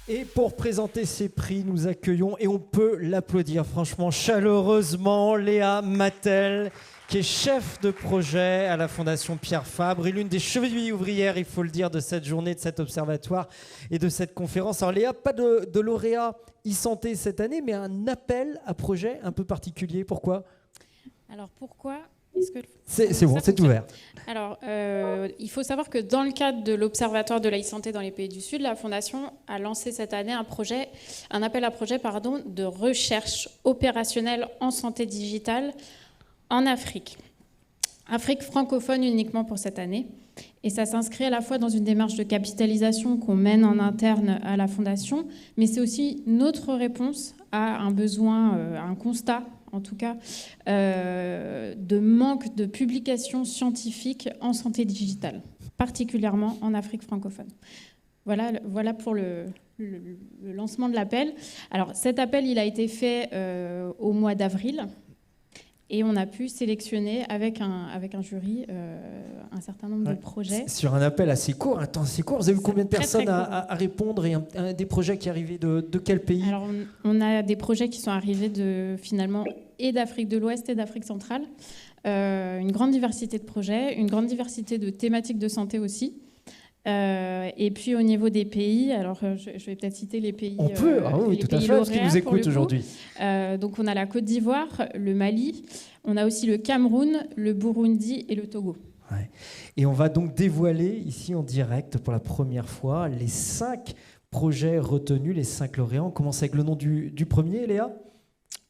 Et pour présenter ces prix, nous accueillons, et on peut l'applaudir franchement chaleureusement, Léa Mattel, qui est chef de projet à la Fondation Pierre Fabre et l'une des chevilles ouvrières, il faut le dire, de cette journée, de cet observatoire et de cette conférence. Alors Léa, pas de lauréat e-santé cette année, mais un appel à projet un peu particulier. Pourquoi ? Alors pourquoi ? C'est bon, c'est ouvert. Alors, il faut savoir que dans le cadre de l'Observatoire de l'e-santé dans les pays du Sud, la Fondation a lancé cette année un appel à projet de recherche opérationnelle en santé digitale en Afrique. Afrique francophone uniquement pour cette année. Et ça s'inscrit à la fois dans une démarche de capitalisation qu'on mène en interne à la Fondation, mais c'est aussi notre réponse à un besoin, à un constat en tout cas, de manque de publications scientifiques en santé digitale, particulièrement en Afrique francophone. Voilà pour le lancement de l'appel. Alors, cet appel, il a été fait au mois d'avril, et on a pu sélectionner avec un jury un certain nombre de projets. Sur un appel assez court, un temps assez court. Vous avez eu combien de personnes à répondre et des projets qui arrivaient de quel pays ? Alors, on a des projets qui sont arrivés finalement et d'Afrique de l'Ouest et d'Afrique centrale. Une grande diversité de projets, une grande diversité de thématiques de santé aussi. Et puis au niveau des pays, alors je vais peut-être citer les pays. On peut, oui, tout à fait, parce qu'ils nous écoutent aujourd'hui. Donc on a la Côte d'Ivoire, le Mali, on a aussi le Cameroun, le Burundi et le Togo. Ouais. Et on va donc dévoiler ici en direct pour la première fois les 5 projets retenus, les 5 lauréats. On commence avec le nom du premier, Léa ?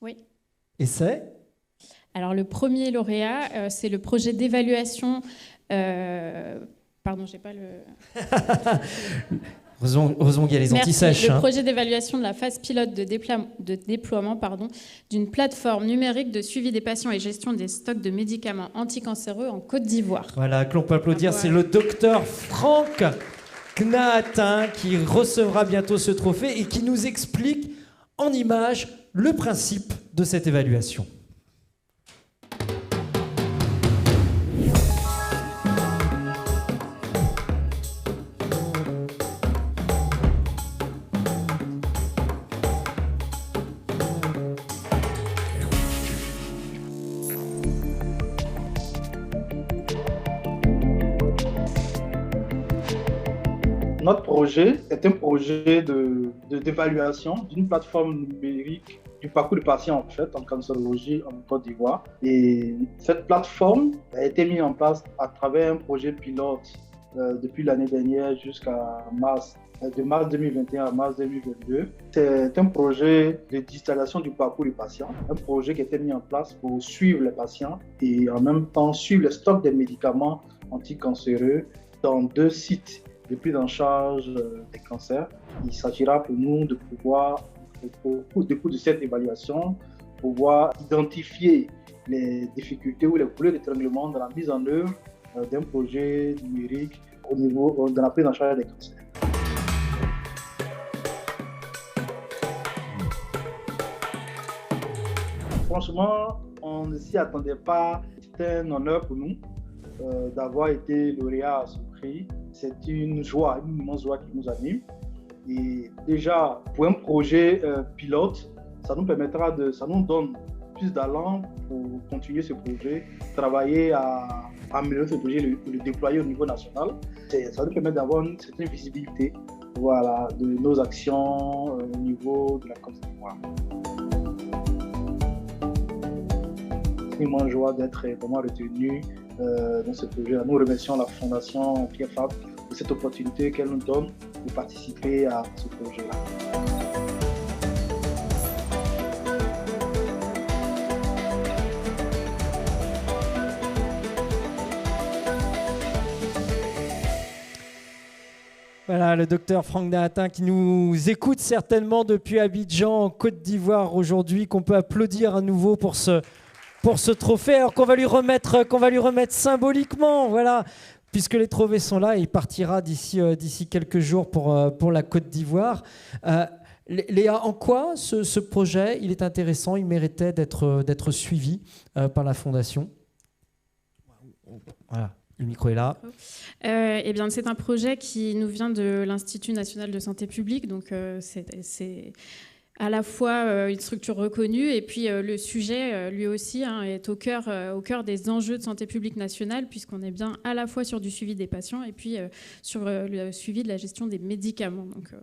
Oui. Et c'est ? Alors le premier lauréat, c'est le projet d'évaluation. Pardon, j'ai pas le. Heureusement qu'il y a les anti-sèches. Le projet d'évaluation de la phase pilote de déploiement d'une plateforme numérique de suivi des patients et gestion des stocks de médicaments anticancéreux en Côte d'Ivoire. Voilà, que l'on peut applaudir, c'est le docteur Franck Knahatin qui recevra bientôt ce trophée et qui nous explique en images le principe de cette évaluation. Notre projet est un projet d'évaluation d'une plateforme numérique du parcours du patient en fait, en cancérologie en Côte d'Ivoire. Et cette plateforme a été mise en place à travers un projet pilote depuis l'année dernière jusqu'à de mars 2021 à mars 2022. C'est un projet de digitalisation du parcours du patient, un projet qui a été mis en place pour suivre les patients et en même temps suivre le stock des médicaments anticancéreux dans 2 sites de prise en charge des cancers. Il s'agira pour nous de pouvoir, au cours de cette évaluation, pouvoir identifier les difficultés ou les couleurs d'étranglement dans la mise en œuvre d'un projet numérique au niveau de la prise en charge des cancers. Franchement, on ne s'y attendait pas. C'était un honneur pour nous d'avoir été lauréat à ce prix. C'est une joie, une immense joie qui nous anime. Et déjà, pour un projet pilote, ça nous donne plus d'allant pour continuer ce projet, travailler à améliorer ce projet, le déployer au niveau national. Ça nous permet d'avoir une certaine visibilité, de nos actions au niveau de la Côte d'Ivoire. C'est une immense joie d'être vraiment retenu dans ce projet. Nous remercions la Fondation Pierre Fabre de cette opportunité qu'elle nous donne de participer à ce projet-là. Voilà, le docteur Franck Knahatin qui nous écoute certainement depuis Abidjan, en Côte d'Ivoire aujourd'hui, qu'on peut applaudir à nouveau pour ce trophée, alors qu'on va lui remettre symboliquement, voilà, puisque les trophées sont là et il partira d'ici quelques jours pour la Côte d'Ivoire. Léa, en quoi ce projet, il est intéressant, il méritait d'être suivi par la Fondation ? Voilà. Le micro est là. Eh bien, c'est un projet qui nous vient de l'Institut national de santé publique, donc c'est à la fois une structure reconnue et puis le sujet, lui aussi, est au cœur des enjeux de santé publique nationale, puisqu'on est bien à la fois sur du suivi des patients et puis sur le suivi de la gestion des médicaments. Donc,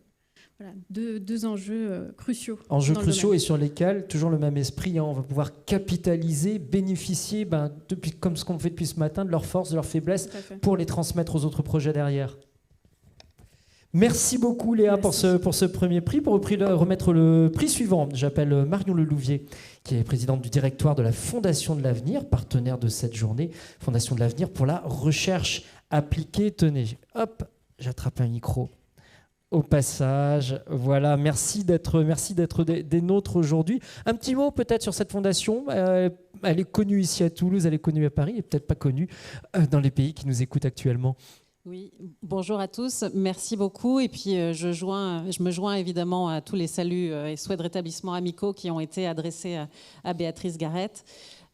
voilà, deux enjeux cruciaux. Enjeux cruciaux et sur lesquels, toujours le même esprit, on va pouvoir capitaliser, bénéficier, comme ce qu'on fait depuis ce matin, de leurs forces, de leurs faiblesses, pour les transmettre aux autres projets derrière. Merci beaucoup Léa pour ce premier prix. Pour remettre le prix suivant, j'appelle Marion Lelouvier, qui est présidente du directoire de la Fondation de l'Avenir, partenaire de cette journée, Fondation de l'Avenir pour la recherche appliquée. Tenez, hop, j'attrape un micro. Au passage, voilà, merci d'être des nôtres aujourd'hui. Un petit mot peut-être sur cette fondation. Elle est connue ici à Toulouse, elle est connue à Paris et peut-être pas connue dans les pays qui nous écoutent actuellement. Oui, bonjour à tous, merci beaucoup. Et puis je me joins évidemment à tous les saluts et souhaits de rétablissement amicaux qui ont été adressés à Béatrice Garrett.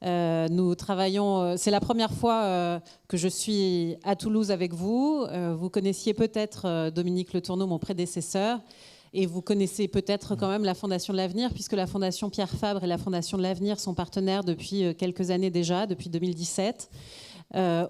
Nous travaillons, c'est la première fois que je suis à Toulouse avec vous. Vous connaissiez peut-être Dominique Le Tourneau, mon prédécesseur, et vous connaissez peut-être quand même la Fondation de l'Avenir, puisque la Fondation Pierre Fabre et la Fondation de l'Avenir sont partenaires depuis quelques années déjà, depuis 2017,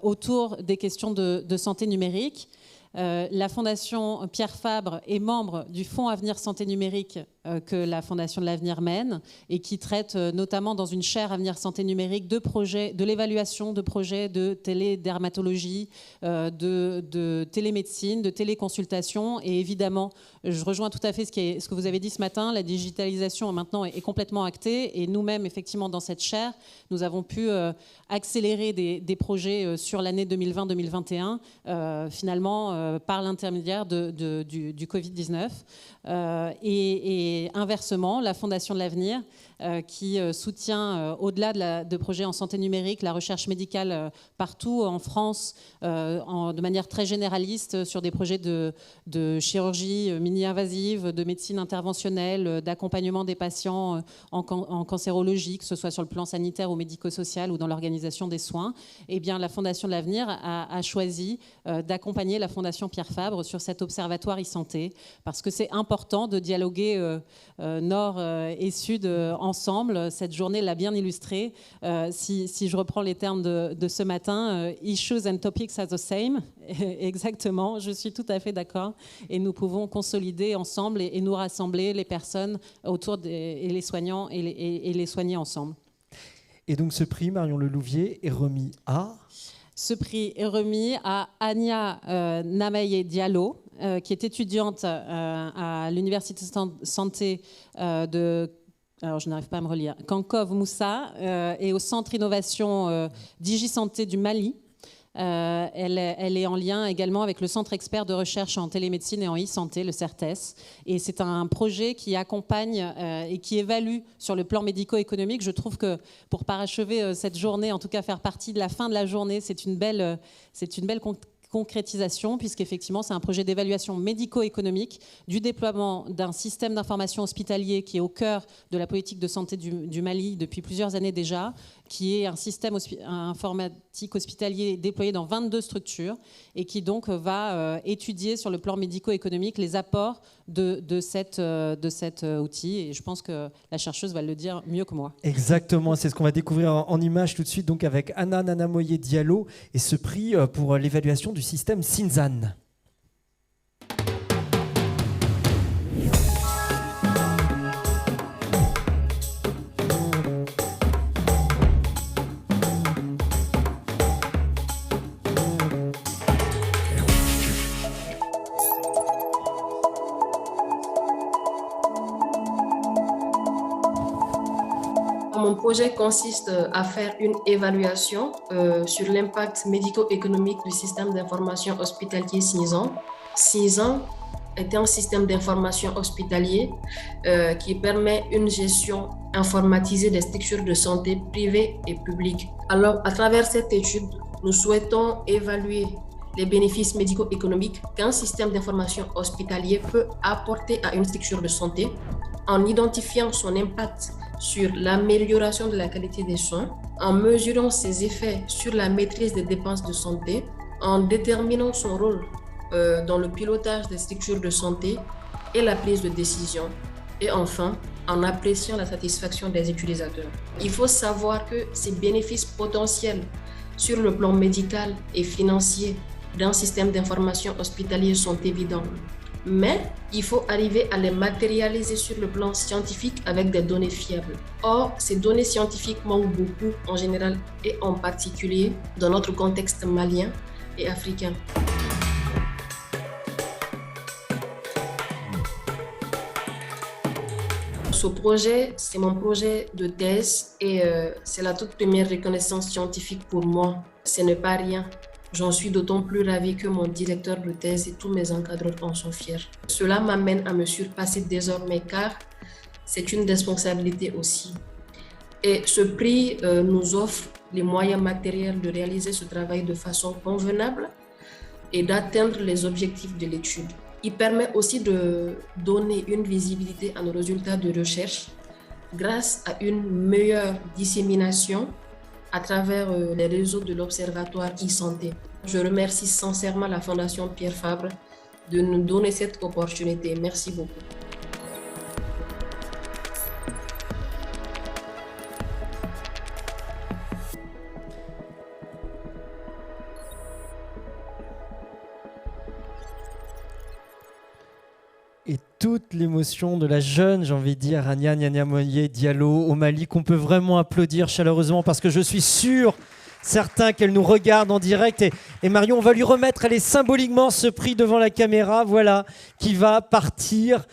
autour des questions de santé numérique. La Fondation Pierre Fabre est membre du Fonds Avenir Santé Numérique que la Fondation de l'Avenir mène et qui traite notamment dans une chaire Avenir Santé Numérique de l'évaluation de projets de télédermatologie, de télémédecine, de téléconsultation. Et évidemment, je rejoins tout à fait ce que vous avez dit ce matin, la digitalisation maintenant est complètement actée et nous-mêmes, effectivement, dans cette chaire, nous avons pu accélérer des projets sur l'année 2020-2021, finalement, par l'intermédiaire du Covid-19. Et inversement, la Fondation de l'Avenir, qui soutient, au-delà de projets en santé numérique, la recherche médicale partout en France, de manière très généraliste, sur des projets de chirurgie mini-invasive, de médecine interventionnelle, d'accompagnement des patients en cancérologie, que ce soit sur le plan sanitaire ou médico-social ou dans l'organisation des soins. Eh bien, la Fondation de l'Avenir a choisi d'accompagner la Fondation Pierre Fabre sur cet observatoire e-santé, parce que c'est important de dialoguer nord et sud ensemble. Cette journée l'a bien illustré. Si je reprends les termes de ce matin, issues and topics are the same. Exactement, je suis tout à fait d'accord. Et nous pouvons consolider ensemble et nous rassembler les personnes autour et les soignants et les soigner ensemble. Et donc ce prix, Marion Lelouvier, est remis à... Ce prix est remis à Ania Namaye Diallo, qui est étudiante à l'Université de Santé alors je n'arrive pas à me relire, Kankov Moussa, et au Centre Innovation DigiSanté du Mali. Elle est en lien également avec le Centre expert de recherche en télémédecine et en e-santé, le CERTES. Et c'est un projet qui accompagne et qui évalue sur le plan médico-économique. Je trouve que pour parachever cette journée, en tout cas faire partie de la fin de la journée, c'est une belle concrétisation, puisqu'effectivement, c'est un projet d'évaluation médico-économique du déploiement d'un système d'information hospitalier qui est au cœur de la politique de santé du Mali depuis plusieurs années déjà, qui est un système informatique hospitalier déployé dans 22 structures et qui donc va étudier sur le plan médico-économique les apports de cet outil. Et je pense que la chercheuse va le dire mieux que moi. Exactement, c'est ce qu'on va découvrir en images tout de suite, donc avec Anna Nanamoye Diallo et ce prix pour l'évaluation du système Sinzan. Mon projet consiste à faire une évaluation sur l'impact médico-économique du système d'information hospitalier Sinzan. Sinzan est un système d'information hospitalier qui permet une gestion informatisée des structures de santé privées et publiques. Alors, à travers cette étude, nous souhaitons évaluer les bénéfices médico-économiques qu'un système d'information hospitalier peut apporter à une structure de santé en identifiant son impact sur l'amélioration de la qualité des soins, en mesurant ses effets sur la maîtrise des dépenses de santé en déterminant son rôle dans le pilotage des structures de santé et la prise de décision. Et enfin, en appréciant la satisfaction des utilisateurs. Il faut savoir que ces bénéfices potentiels sur le plan médical et financier d'un système d'information hospitalier sont évidents. Mais il faut arriver à les matérialiser sur le plan scientifique avec des données fiables. Or, ces données scientifiques manquent beaucoup en général et en particulier dans notre contexte malien et africain. Ce projet, c'est mon projet de thèse et c'est la toute première reconnaissance scientifique pour moi. Ce n'est pas rien. J'en suis d'autant plus ravie que mon directeur de thèse et tous mes encadreurs en sont fiers. Cela m'amène à me surpasser désormais car c'est une responsabilité aussi. Et ce prix nous offre les moyens matériels de réaliser ce travail de façon convenable et d'atteindre les objectifs de l'étude. Il permet aussi de donner une visibilité à nos résultats de recherche grâce à une meilleure dissémination à travers les réseaux de l'Observatoire e-santé. Je remercie sincèrement la Fondation Pierre Fabre de nous donner cette opportunité. Merci beaucoup. Et toute l'émotion de la jeune, j'ai envie de dire, Ania Nianiamoye Diallo au Mali, qu'on peut vraiment applaudir chaleureusement parce que je suis sûr, certain qu'elle nous regarde en direct. Et Marion, on va lui remettre, elle est symboliquement ce prix devant la caméra, voilà, qui va partir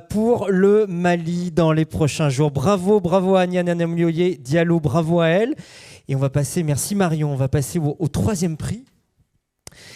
pour le Mali dans les prochains jours. Bravo, bravo à Ania Nianiamoye Diallo, bravo à elle. Et on va passer, merci Marion, on va passer au troisième prix.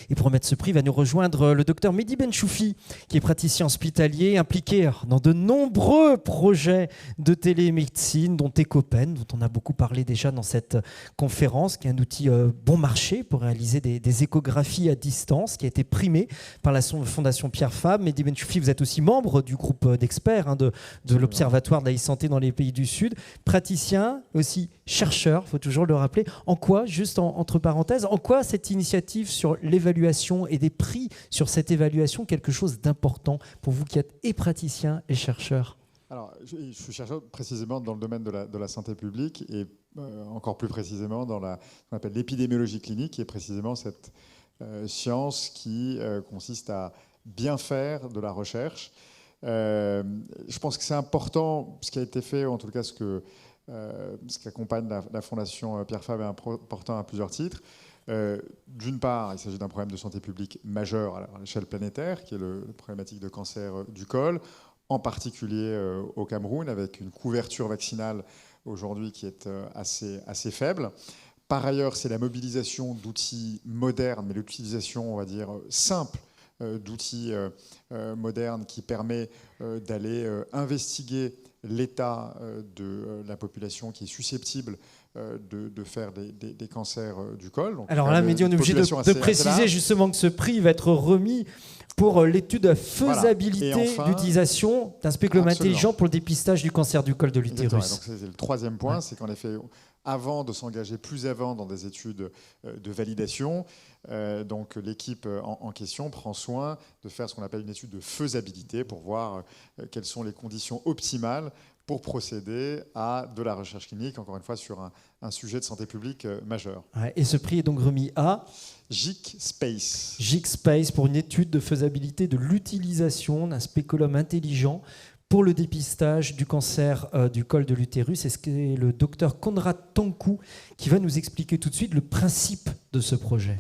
Et pour remettre ce prix, va nous rejoindre le docteur Mehdi Benchoufi, qui est praticien hospitalier, impliqué dans de nombreux projets de télémédecine, dont Ecopen, dont on a beaucoup parlé déjà dans cette conférence, qui est un outil bon marché pour réaliser des échographies à distance, qui a été primé par la Fondation Pierre Fabre. Mehdi Benchoufi, vous êtes aussi membre du groupe d'experts de l'Observatoire de la e-santé dans les pays du Sud, praticien, aussi chercheur, il faut toujours le rappeler. En quoi, juste entre parenthèses, en quoi cette initiative sur l'évaluation et des prix sur cette évaluation, quelque chose d'important pour vous qui êtes et praticien et chercheur? Alors, je suis chercheur précisément dans le domaine de la santé publique et encore plus précisément dans ce qu'on appelle l'épidémiologie clinique, qui est précisément cette science qui consiste à bien faire de la recherche. Je pense que c'est important ce qui a été fait, ou en tout cas ce qui accompagne la Fondation Pierre Fabre est important à plusieurs titres. D'une part, il s'agit d'un problème de santé publique majeur à l'échelle planétaire, qui est la problématique de cancer du col, en particulier au Cameroun, avec une couverture vaccinale aujourd'hui qui est assez faible. Par ailleurs, c'est la mobilisation d'outils modernes, mais l'utilisation, on va dire, simple d'outils modernes qui permet d'aller investiguer l'état de la population qui est susceptible de faire des cancers du col. Donc, alors là, Mehdi, on est obligé de préciser justement que ce prix va être remis pour l'étude de faisabilité d'utilisation d'un spéculum intelligent pour le dépistage du cancer du col de l'utérus. Donc c'est le troisième point, c'est qu'en effet, avant de s'engager plus avant dans des études de validation, donc l'équipe en question prend soin de faire ce qu'on appelle une étude de faisabilité pour voir quelles sont les conditions optimales pour procéder à de la recherche clinique, encore une fois sur un sujet de santé publique majeur. Ouais, et ce prix est donc remis à GIC Space. GIC Space pour une étude de faisabilité de l'utilisation d'un spéculum intelligent pour le dépistage du cancer du col de l'utérus. Et c'est le docteur Konrad Tankou qui va nous expliquer tout de suite le principe de ce projet.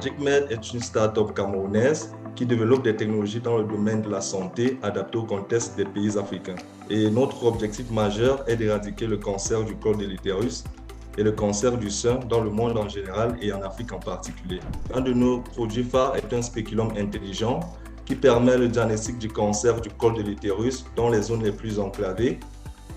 GICMed est une start-up camerounaise qui développe des technologies dans le domaine de la santé adaptées au contexte des pays africains. Et notre objectif majeur est d'éradiquer le cancer du col de l'utérus et le cancer du sein dans le monde en général et en Afrique en particulier. Un de nos produits phares est un spéculum intelligent qui permet le diagnostic du cancer du col de l'utérus dans les zones les plus enclavées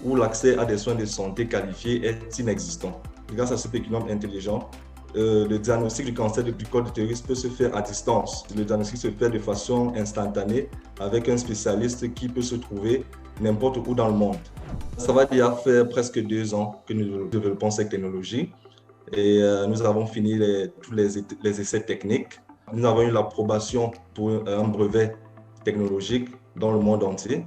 où l'accès à des soins de santé qualifiés est inexistant. Grâce à ce pécunum intelligent, le diagnostic du cancer du col de l'utérus peut se faire à distance. Le diagnostic se fait de façon instantanée avec un spécialiste qui peut se trouver n'importe où dans le monde. Ça va déjà faire presque 2 ans que nous développons cette technologie et nous avons fini tous les essais techniques. Nous avons eu l'approbation pour un brevet technologique dans le monde entier.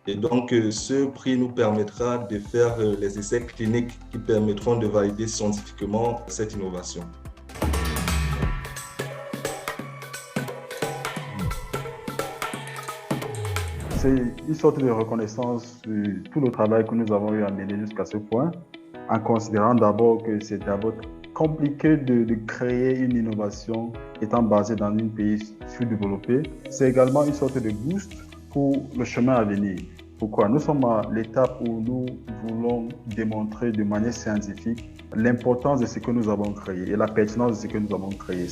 Et donc, ce prix nous permettra de faire les essais cliniques qui permettront de valider scientifiquement cette innovation. C'est une sorte de reconnaissance de tout le travail que nous avons eu à mener jusqu'à ce point, en considérant d'abord que c'est d'abord compliqué de créer une innovation étant basée dans un pays sous-développé. C'est également une sorte de boost pour le chemin à venir. Pourquoi? Nous sommes à l'étape où nous voulons démontrer de manière scientifique l'importance de ce que nous avons créé et la pertinence de ce que nous avons créé.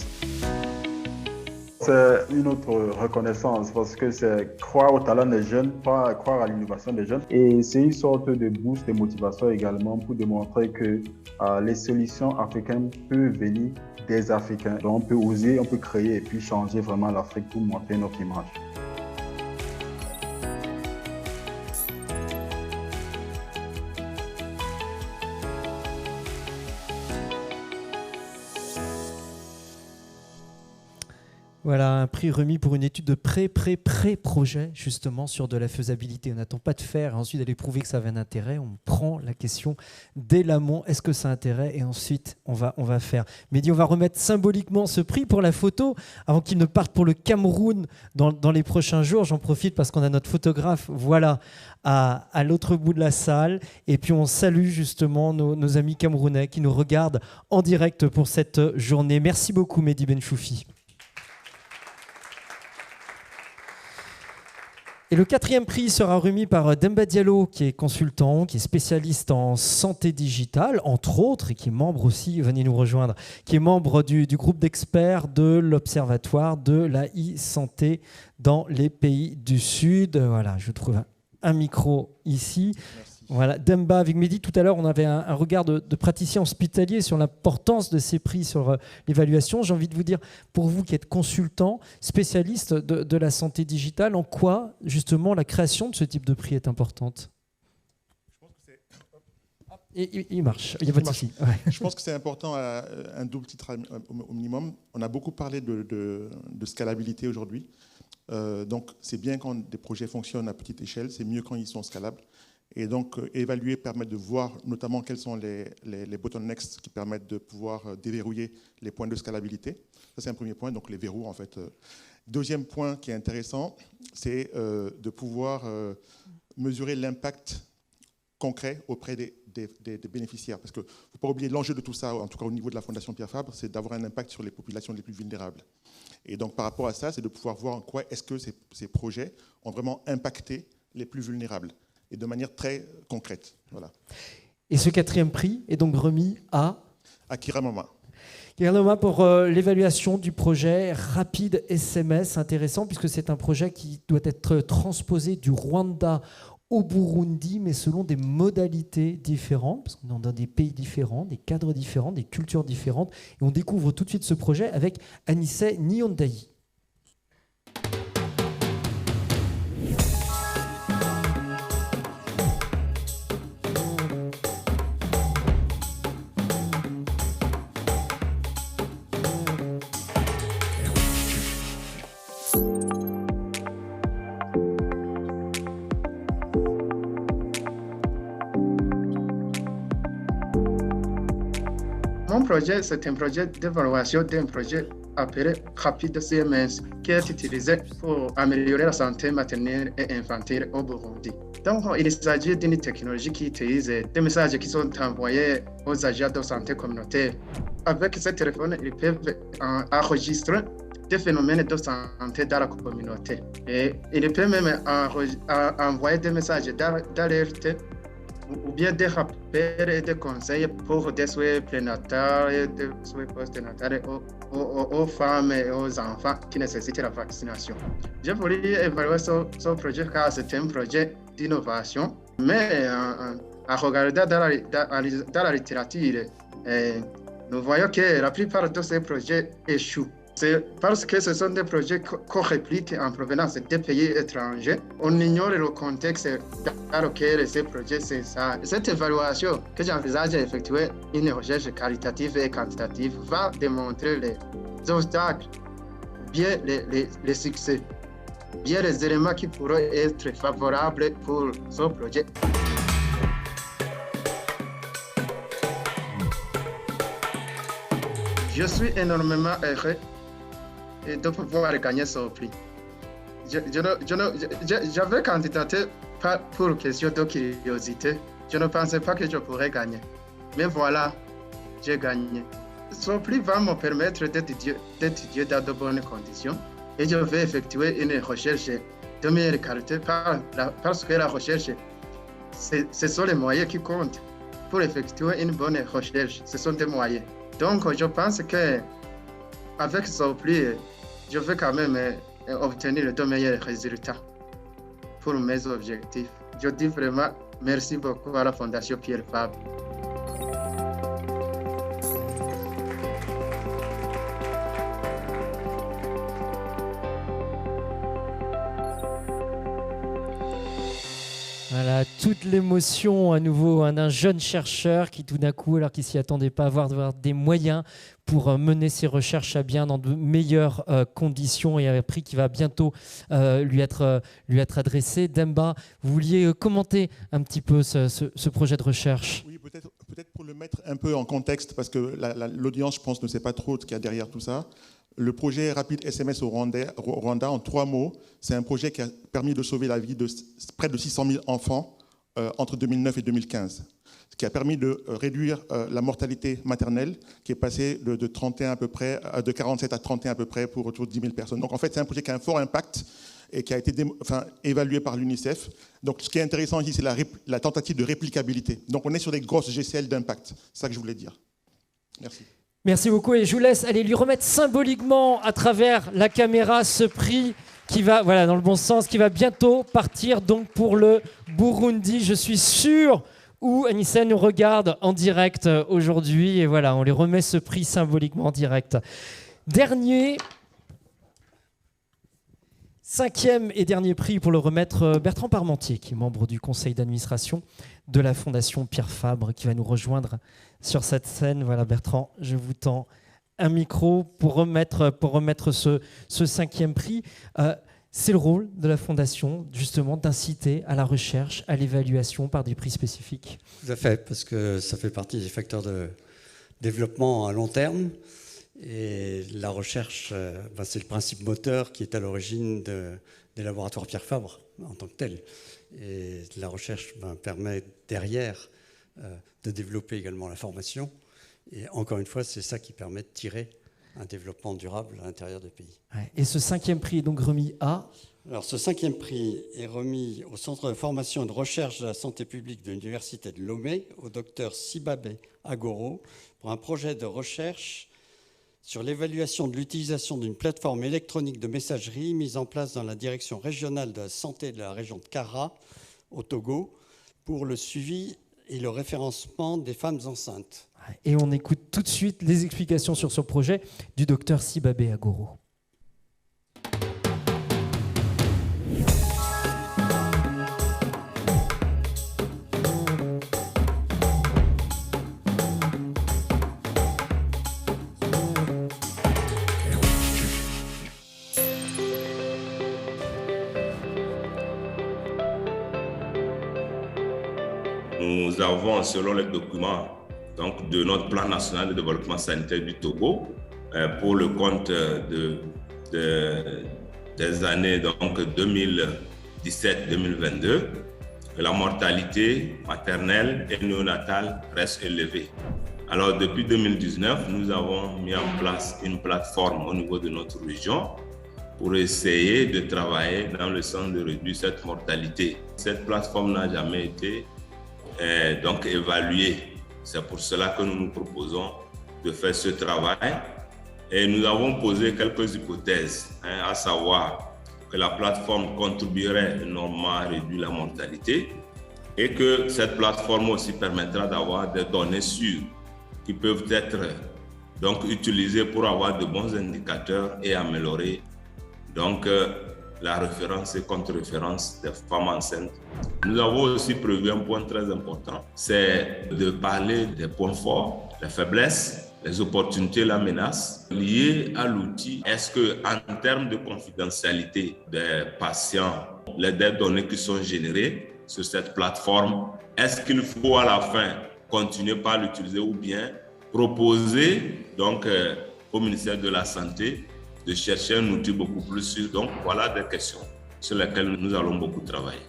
C'est une autre reconnaissance parce que c'est croire au talent des jeunes, pas croire à l'innovation des jeunes. Et c'est une sorte de boost de motivation également pour démontrer que les solutions africaines peuvent venir des Africains. Donc on peut oser, on peut créer et puis changer vraiment l'Afrique pour montrer notre image. Voilà, un prix remis pour une étude de pré-projet, justement, sur de la faisabilité. On n'attend pas de faire et ensuite d'aller prouver que ça avait un intérêt. On prend la question dès l'amont. Est-ce que ça a intérêt? Et ensuite, on va faire. Mehdi, on va remettre symboliquement ce prix pour la photo avant qu'il ne parte pour le Cameroun dans les prochains jours. J'en profite parce qu'on a notre photographe, voilà, à l'autre bout de la salle. Et puis, on salue justement nos amis camerounais qui nous regardent en direct pour cette journée. Merci beaucoup, Mehdi Benchoufi. Et le 4e prix sera remis par Demba Diallo, qui est consultant, qui est spécialiste en santé digitale, entre autres, et qui est membre aussi, venez nous rejoindre, qui est membre du groupe d'experts de l'Observatoire de la e-santé dans les pays du Sud. Voilà, je trouve un micro ici. Merci. Voilà, Demba, avec Mehdi, tout à l'heure, on avait un regard de praticien hospitalier sur l'importance de ces prix sur l'évaluation. J'ai envie de vous dire, pour vous qui êtes consultant, spécialiste de la santé digitale, en quoi, justement, la création de ce type de prix est importante? Il marche, il n'y a pas de souci. Ouais. Je pense que c'est important à un double titre au minimum. On a beaucoup parlé de scalabilité aujourd'hui. Donc, c'est bien quand des projets fonctionnent à petite échelle, c'est mieux quand ils sont scalables. Et donc, évaluer permet de voir notamment quels sont les bottlenecks qui permettent de pouvoir déverrouiller les points de scalabilité. Ça, c'est un premier point, donc les verrous, en fait. Deuxième point qui est intéressant, c'est de pouvoir mesurer l'impact concret auprès des bénéficiaires. Parce qu'il ne faut pas oublier l'enjeu de tout ça, en tout cas au niveau de la Fondation Pierre Fabre, c'est d'avoir un impact sur les populations les plus vulnérables. Et donc, par rapport à ça, c'est de pouvoir voir en quoi est-ce que ces projets ont vraiment impacté les plus vulnérables, et de manière très concrète. Voilà. Et ce 4e prix est donc remis à Kiramama. Kiramama pour l'évaluation du projet Rapide SMS, intéressant puisque c'est un projet qui doit être transposé du Rwanda au Burundi, mais selon des modalités différentes, parce qu'on est dans des pays différents, des cadres différents, des cultures différentes. Et on découvre tout de suite ce projet avec Anissé Nyondayi. Mon projet, c'est un projet d'évaluation d'un projet appelé Rapide CMS qui est utilisé pour améliorer la santé maternelle et infantile au Burundi. Donc, il s'agit d'une technologie qui utilise des messages qui sont envoyés aux agents de santé communautaire. Avec ce téléphone, ils peuvent enregistrer des phénomènes de santé dans la communauté. Et ils peuvent même envoyer des messages d'alerte ou bien des rappels et des conseils pour des soins prénataux et des soins postnataux aux femmes et aux enfants qui nécessitent la vaccination. J'ai voulu évaluer ce projet car c'est un projet d'innovation. Mais en regardant dans la littérature, nous voyons que la plupart de ces projets échouent. C'est parce que ce sont des projets qu'on réplique en provenance des pays étrangers. On ignore le contexte dans lequel ces projets s'insèrent. Cette évaluation que j'envisage d'effectuer une recherche qualitative et quantitative va démontrer les obstacles, bien les succès, bien les éléments qui pourraient être favorables pour ce projet. Je suis énormément heureux de pouvoir gagner ce prix. J'avais candidaté pour question de curiosité. Je ne pensais pas que je pourrais gagner. Mais voilà, j'ai gagné. Ce prix va me permettre d'étudier dans de bonnes conditions et je vais effectuer une recherche de meilleure qualité parce que la recherche, ce sont les moyens qui comptent. Pour effectuer une bonne recherche, ce sont des moyens. Donc, je pense qu'avec ce prix, je vais quand même obtenir de meilleurs résultats pour mes objectifs. Je dis vraiment merci beaucoup à la Fondation Pierre Fabre. Voilà, toute l'émotion à nouveau d'un jeune chercheur qui tout d'un coup, alors qu'il ne s'y attendait pas, avoir des moyens pour mener ses recherches à bien dans de meilleures conditions et un prix qui va bientôt lui être adressé. Demba, vous vouliez commenter un petit peu ce projet de recherche? Oui, peut-être pour le mettre un peu en contexte, parce que l'audience, je pense, ne sait pas trop ce qu'il y a derrière tout ça. Le projet Rapide SMS au Rwanda, en 3 mots, c'est un projet qui a permis de sauver la vie de près de 600 000 enfants entre 2009 et 2015. Ce qui a permis de réduire la mortalité maternelle, qui est passée de 31 à peu près, de 47 à 31 à peu près, pour autour de 10 000 personnes. Donc en fait, c'est un projet qui a un fort impact et qui a été évalué par l'UNICEF. Donc ce qui est intéressant ici, c'est la tentative de réplicabilité. Donc on est sur des grosses GCL d'impact. C'est ça que je voulais dire. Merci. Merci beaucoup et je vous laisse aller lui remettre symboliquement à travers la caméra ce prix qui va, voilà, dans le bon sens, qui va bientôt partir donc pour le Burundi. Je suis sûr où Anissa nous regarde en direct aujourd'hui et voilà, on lui remet ce prix symboliquement en direct. Cinquième et dernier prix pour le remettre, Bertrand Parmentier, qui est membre du conseil d'administration de la Fondation Pierre Fabre, qui va nous rejoindre sur cette scène. Voilà, Bertrand, je vous tends un micro pour remettre ce cinquième prix. C'est le rôle de la Fondation, justement, d'inciter à la recherche, à l'évaluation par des prix spécifiques. Tout à fait, parce que ça fait partie des facteurs de développement à long terme. Et la recherche, c'est le principe moteur qui est à l'origine des laboratoires Pierre Fabre en tant que tel. Et la recherche permet derrière de développer également la formation. Et encore une fois, c'est ça qui permet de tirer un développement durable à l'intérieur des pays. Et ce cinquième prix est donc remis à... Alors, ce cinquième prix est remis au Centre de formation et de recherche de la santé publique de l'Université de Lomé, au docteur Sibabe Agoro, pour un projet de recherche sur l'évaluation de l'utilisation d'une plateforme électronique de messagerie mise en place dans la direction régionale de la santé de la région de Kara, au Togo, pour le suivi et le référencement des femmes enceintes. Et on écoute tout de suite les explications sur ce projet du docteur Sibabe Agoro. Nous avons, selon les documents donc, de notre plan national de développement sanitaire du Togo, pour le compte des années 2017-2022, la mortalité maternelle et néonatale reste élevée. Alors, depuis 2019, nous avons mis en place une plateforme au niveau de notre région pour essayer de travailler dans le sens de réduire cette mortalité. Cette plateforme n'a jamais été donc évaluée. C'est pour cela que nous nous proposons de faire ce travail. Et nous avons posé quelques hypothèses, à savoir que la plateforme contribuerait énormément à réduire la mortalité et que cette plateforme aussi permettra d'avoir des données sûres qui peuvent être donc utilisées pour avoir de bons indicateurs et améliorer donc la référence et contre-référence des femmes enceintes. Nous avons aussi prévu un point très important, c'est de parler des points forts, les faiblesses, les opportunités, la menace liées à l'outil. Est-ce qu'en termes de confidentialité des patients, les données qui sont générées sur cette plateforme, est-ce qu'il faut à la fin continuer par l'utiliser ou bien proposer donc, au ministère de la Santé de chercher un outil beaucoup plus sûr. Donc voilà des questions sur lesquelles nous allons beaucoup travailler.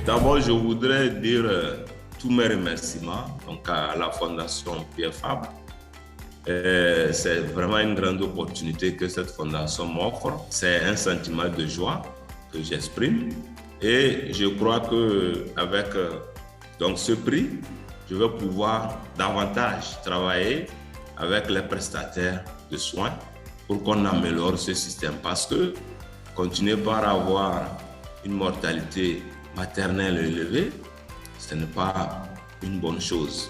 D'abord, je voudrais dire tous mes remerciements donc à la Fondation Pierre Fabre. C'est vraiment une grande opportunité que cette fondation m'offre. C'est un sentiment de joie que j'exprime. Et je crois qu'avec donc ce prix, je vais pouvoir davantage travailler avec les prestataires de soins pour qu'on améliore ce système. Parce que continuer par avoir une mortalité maternelle élevée, ce n'est pas une bonne chose.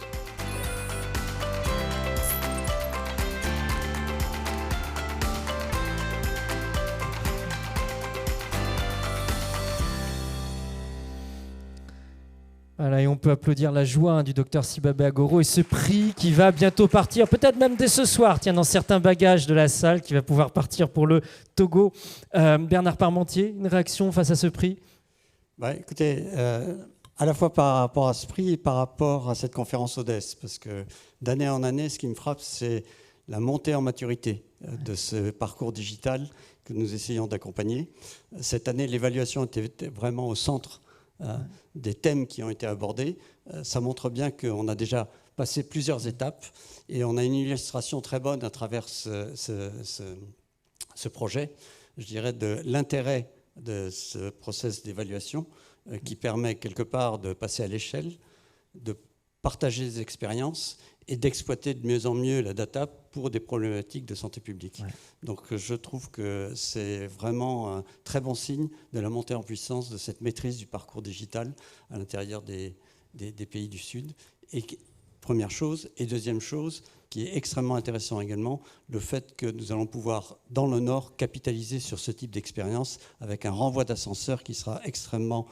Voilà, et on peut applaudir la joie du docteur Sibabé Agoro et ce prix qui va bientôt partir, peut-être même dès ce soir, tiens, dans certains bagages de la salle, qui va pouvoir partir pour le Togo. Bernard Parmentier, une réaction face à ce prix ? Écoutez, à la fois par rapport à ce prix et par rapport à cette conférence ODS, parce que d'année en année, ce qui me frappe, c'est la montée en maturité de ce parcours digital que nous essayons d'accompagner. Cette année, l'évaluation était vraiment au centre des thèmes qui ont été abordés. Ça montre bien qu'on a déjà passé plusieurs étapes et on a une illustration très bonne à travers ce projet, je dirais, de l'intérêt de ce process d'évaluation qui permet quelque part de passer à l'échelle, de partager des expériences et d'exploiter de mieux en mieux la data pour des problématiques de santé publique. Ouais. Donc je trouve que c'est vraiment un très bon signe de la montée en puissance de cette maîtrise du parcours digital à l'intérieur des pays du Sud. Et première chose. Et deuxième chose, qui est extrêmement intéressant également, le fait que nous allons pouvoir, dans le Nord, capitaliser sur ce type d'expérience avec un renvoi d'ascenseur qui sera extrêmement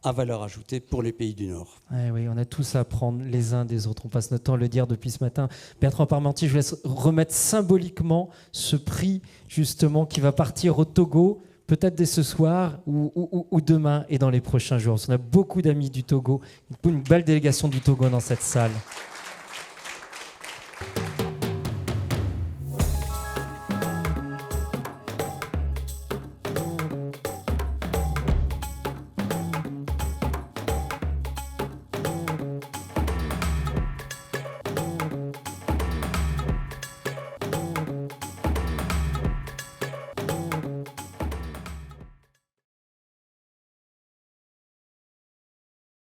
à valeur ajoutée pour les pays du Nord. Oui, on a tous à apprendre les uns des autres. On passe notre temps à le dire depuis ce matin. Bertrand Parmentier, je vous laisse remettre symboliquement ce prix, justement, qui va partir au Togo, peut-être dès ce soir ou demain et dans les prochains jours. On a beaucoup d'amis du Togo, une belle délégation du Togo dans cette salle.